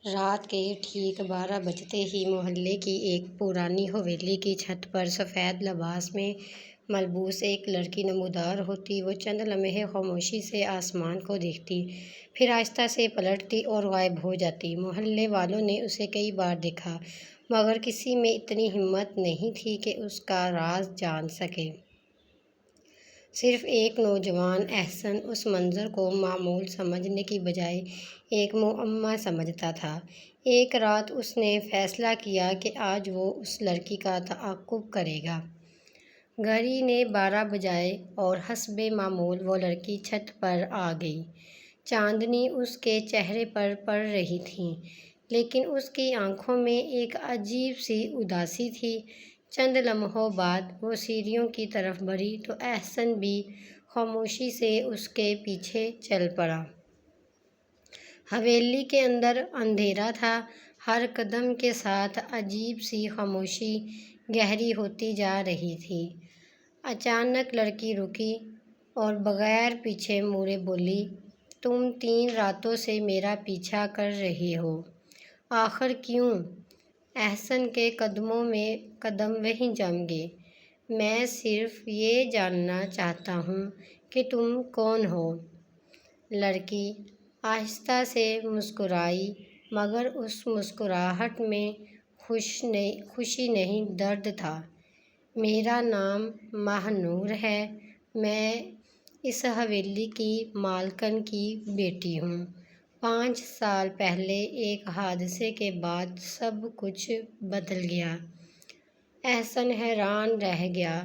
رات کے ٹھیک 12 بجتے ہی محلے کی ایک پرانی حویلی کی چھت پر سفید لباس میں ملبوس ایک لڑکی نمودار ہوتی۔ وہ چند لمحے خاموشی سے آسمان کو دیکھتی، پھر آہستہ سے پلٹتی اور غائب ہو جاتی۔ محلے والوں نے اسے کئی بار دیکھا، مگر کسی میں اتنی ہمت نہیں تھی کہ اس کا راز جان سکے۔ صرف ایک نوجوان احسن اس منظر کو معمول سمجھنے کی بجائے ایک معمہ سمجھتا تھا۔ ایک رات اس نے فیصلہ کیا کہ آج وہ اس لڑکی کا تعاقب کرے گا۔ گھڑی نے 12 بجائے اور حسب معمول وہ لڑکی چھت پر آ گئی۔ چاندنی اس کے چہرے پر پڑ رہی تھی، لیکن اس کی آنکھوں میں ایک عجیب سی اداسی تھی۔ چند لمحوں بعد وہ سیڑھیوں کی طرف بڑھی تو احسن بھی خاموشی سے اس کے پیچھے چل پڑا۔ حویلی کے اندر اندھیرا تھا، ہر قدم کے ساتھ عجیب سی خاموشی گہری ہوتی جا رہی تھی۔ اچانک لڑکی رکی اور بغیر پیچھے مڑے بولی، تم 3 راتوں سے میرا پیچھا کر رہی ہو، آخر کیوں؟ احسن کے قدموں میں قدم وہیں جم گئے۔ میں صرف یہ جاننا چاہتا ہوں کہ تم کون ہو۔ لڑکی آہستہ سے مسکرائی، مگر اس مسکراہٹ میں خوشی نہیں، درد تھا۔ میرا نام ماہ نور ہے، میں اس حویلی کی مالکن کی بیٹی ہوں۔ 5 سال پہلے ایک حادثے کے بعد سب کچھ بدل گیا۔ احسن حیران رہ گیا،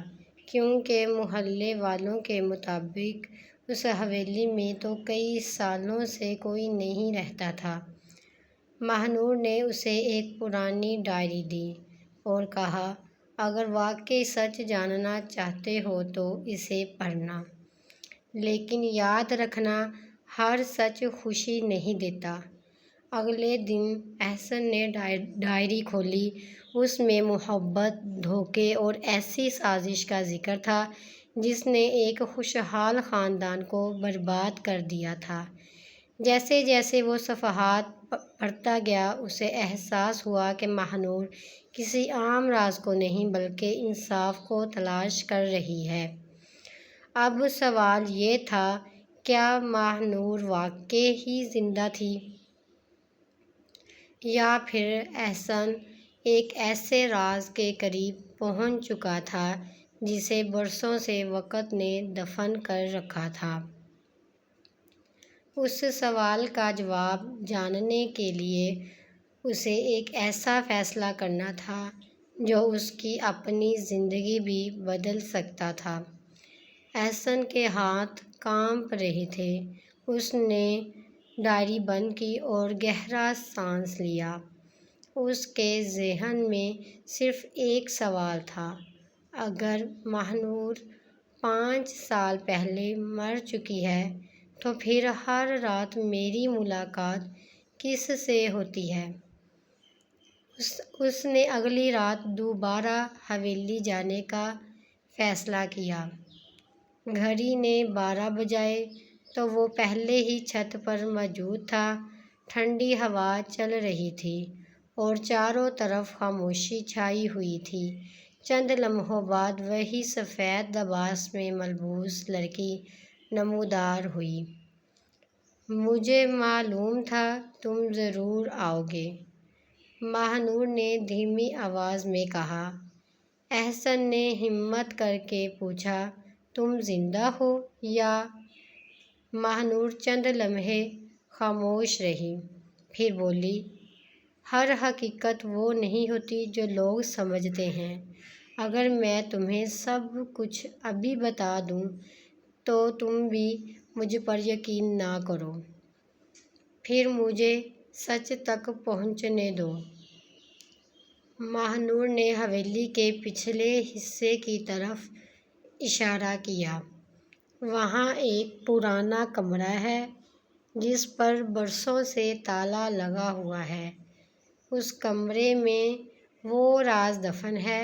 کیونکہ محلے والوں کے مطابق اس حویلی میں تو کئی سالوں سے کوئی نہیں رہتا تھا۔ ماہ نور نے اسے ایک پرانی ڈائری دی اور کہا، اگر واقعی سچ جاننا چاہتے ہو تو اسے پڑھنا، لیکن یاد رکھنا ہر سچ خوشی نہیں دیتا۔ اگلے دن احسن نے ڈائری کھولی۔ اس میں محبت، دھوکے اور ایسی سازش کا ذکر تھا جس نے ایک خوشحال خاندان کو برباد کر دیا تھا۔ جیسے جیسے وہ صفحات پڑھتا گیا، اسے احساس ہوا کہ ماہ نور کسی عام راز کو نہیں بلکہ انصاف کو تلاش کر رہی ہے۔ اب سوال یہ تھا، کیا ماہ نور واقعی ہی زندہ تھی؟ یا پھر احسن ایک ایسے راز کے قریب پہنچ چکا تھا جسے برسوں سے وقت نے دفن کر رکھا تھا؟ اس سوال کا جواب جاننے کے لیے اسے ایک ایسا فیصلہ کرنا تھا جو اس کی اپنی زندگی بھی بدل سکتا تھا۔ احسن کے ہاتھ کانپ رہے تھے۔ اس نے ڈائری بند کی اور گہرا سانس لیا۔ اس کے ذہن میں صرف ایک سوال تھا، اگر ماہ نور 5 سال پہلے مر چکی ہے تو پھر ہر رات میری ملاقات کس سے ہوتی ہے؟ اس نے اگلی رات دوبارہ حویلی جانے کا فیصلہ کیا۔ گھڑی نے 12 بجائے تو وہ پہلے ہی چھت پر موجود تھا۔ ٹھنڈی ہوا چل رہی تھی اور چاروں طرف خاموشی چھائی ہوئی تھی۔ چند لمحوں بعد وہی سفید لباس میں ملبوس لڑکی نمودار ہوئی۔ مجھے معلوم تھا تم ضرور آؤ گے، ماہ نور نے دھیمی آواز میں کہا۔ احسن نے ہمت کر کے پوچھا، تم زندہ ہو یا؟ ماہ نور چند لمحے خاموش رہی، پھر بولی، ہر حقیقت وہ نہیں ہوتی جو لوگ سمجھتے ہیں۔ اگر میں تمہیں سب کچھ ابھی بتا دوں تو تم بھی مجھ پر یقین نہ کرو۔ پھر مجھے سچ تک پہنچنے دو۔ ماہ نور نے حویلی کے پچھلے حصے کی طرف اشارہ کیا۔ وہاں ایک پرانا کمرہ ہے جس پر برسوں سے تالا لگا ہوا ہے۔ اس کمرے میں وہ راز دفن ہے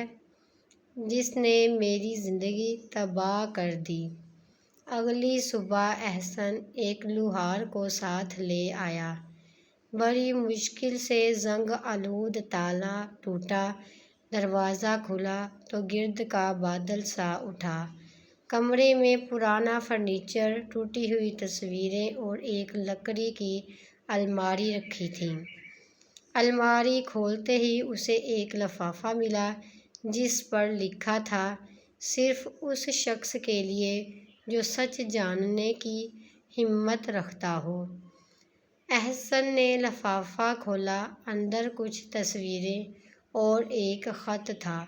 جس نے میری زندگی تباہ کر دی۔ اگلی صبح احسن ایک لوہار کو ساتھ لے آیا۔ بڑی مشکل سے زنگ آلود تالا ٹوٹا، دروازہ کھلا تو گرد کا بادل سا اٹھا۔ کمرے میں پرانا فرنیچر، ٹوٹی ہوئی تصویریں اور ایک لکڑی کی الماری رکھی تھی۔ الماری کھولتے ہی اسے ایک لفافہ ملا جس پر لکھا تھا، صرف اس شخص کے لیے جو سچ جاننے کی ہمت رکھتا ہو۔ احسن نے لفافہ کھولا، اندر کچھ تصویریں اور ایک خط تھا۔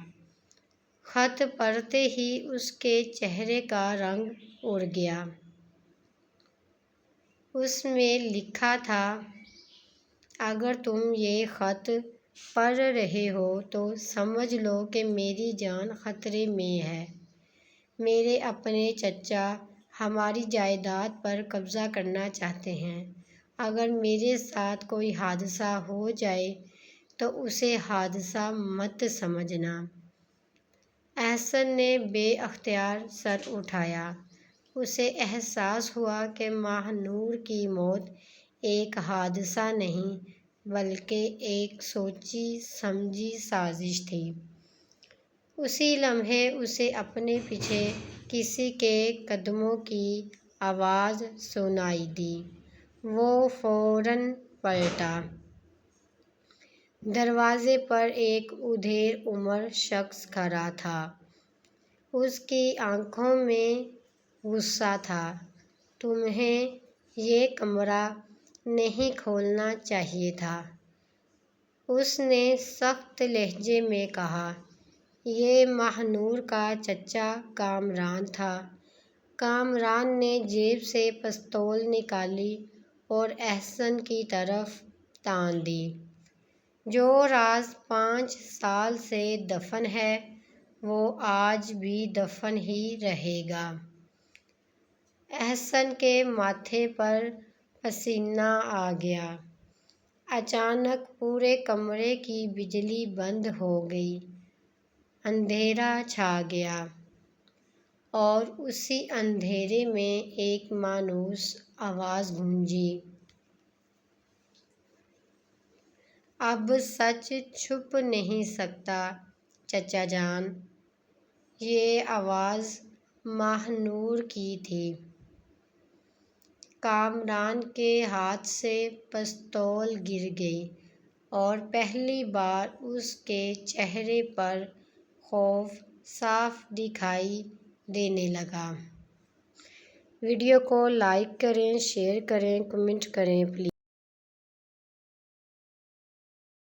خط پڑھتے ہی اس کے چہرے کا رنگ اڑ گیا۔ اس میں لکھا تھا، اگر تم یہ خط پڑھ رہے ہو تو سمجھ لو کہ میری جان خطرے میں ہے۔ میرے اپنے چچا ہماری جائیداد پر قبضہ کرنا چاہتے ہیں۔ اگر میرے ساتھ کوئی حادثہ ہو جائے تو اسے حادثہ مت سمجھنا۔ احسن نے بے اختیار سر اٹھایا۔ اسے احساس ہوا کہ ماہ نور کی موت ایک حادثہ نہیں بلکہ ایک سوچی سمجھی سازش تھی۔ اسی لمحے اسے اپنے پیچھے کسی کے قدموں کی آواز سنائی دی۔ وہ فوراً پلٹا۔ دروازے پر ایک ادھیڑ عمر شخص کھڑا تھا۔ اس کی آنکھوں میں غصہ تھا۔ تمہیں یہ کمرہ نہیں کھولنا چاہیے تھا، اس نے سخت لہجے میں کہا۔ یہ ماہ نور کا چچا کامران تھا۔ کامران نے جیب سے پستول نکالی اور احسن کی طرف تان دی۔ جو راز 5 سال سے دفن ہے وہ آج بھی دفن ہی رہے گا۔ احسن کے ماتھے پر پسینہ آ گیا۔ اچانک پورے کمرے کی بجلی بند ہو گئی، اندھیرا چھا گیا اور اسی اندھیرے میں ایک مانوس آواز گونجی، اب سچ چھپ نہیں سکتا چچا جان۔ یہ آواز ماہ نور کی تھی۔ کامران کے ہاتھ سے پستول گر گئی اور پہلی بار اس کے چہرے پر خوف صاف دکھائی دینے لگا۔ ویڈیو کو لائک کریں، شیئر کریں، کمنٹ کریں پلیز۔